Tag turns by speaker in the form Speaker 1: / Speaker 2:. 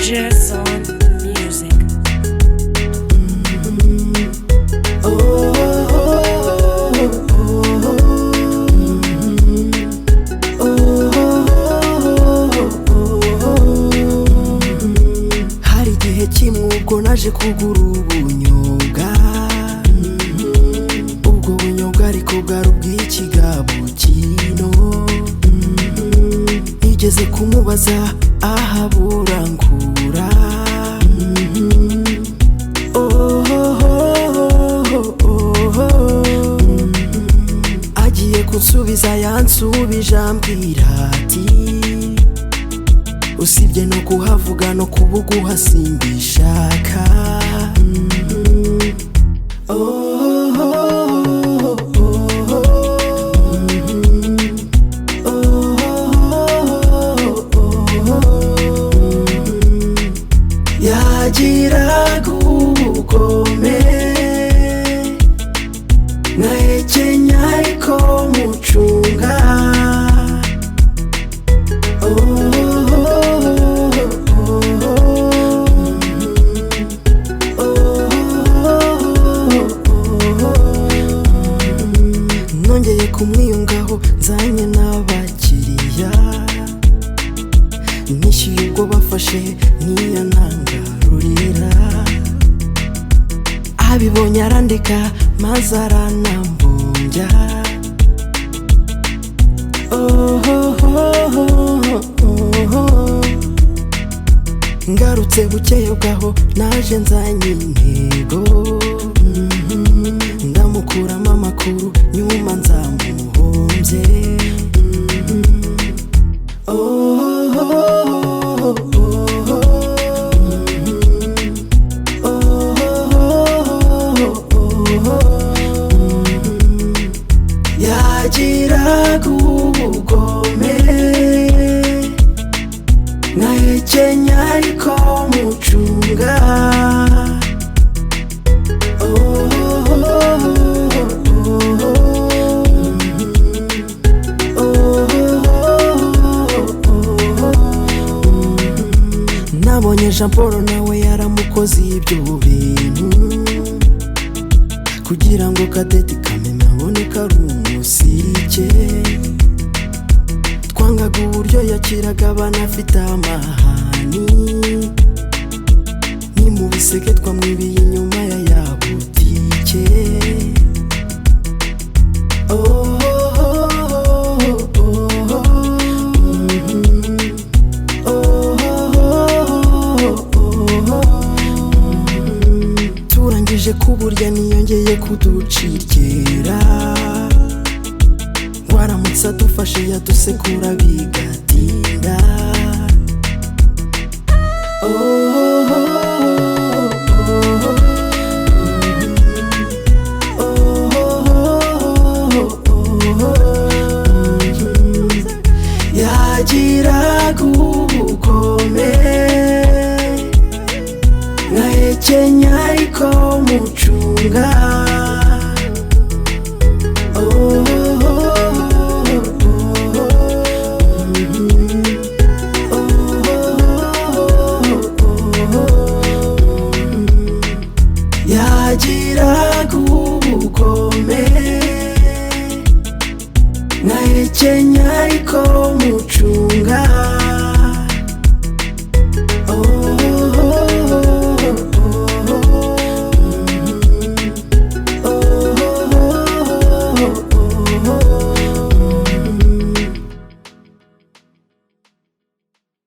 Speaker 1: Gerson Music.
Speaker 2: Hari igihe kimwe ubwo naje kugura ubunyobwa, ubwo bunyobwa ariko bwari ubw'ikigabo kino. Nigeze kumubaza aha burangura, agiye kunsubiza yansubije ambwira ati usibye no kuhavuga no kubuguha simbishaka. Yagiraga ubugome nkahekenya ariko mucunga. Nongeye kumwiyungaho nzanye n'abakiriya, nishyuye ubwo bafashe ntiyantangarurira. Abibonye arandeka maze aranambumbya. Ngarutse bukeye bwaho naje nzanye intego, ndamukuramo amakuru nyuma nzamuhombye. Yagiraga ubugome nkahekenya ariko mucunga. Nabonye Jean Paul nawe yaramukoze ibyo bintu, kugira ngo Cadette Kameme aboneka ari umusike. Twangaga uburyo yakiraga abana afite amahani, ni mu biseke twamwibiye inyuma ya butike. Turangije kuburya niyongeye kuducikera, waramutse adufashe yadusekura bigatinda. Yagiraga ubugome nkahekenya ariko mucunga. Yagiraga ubugome nkahekenya ariko mucunga.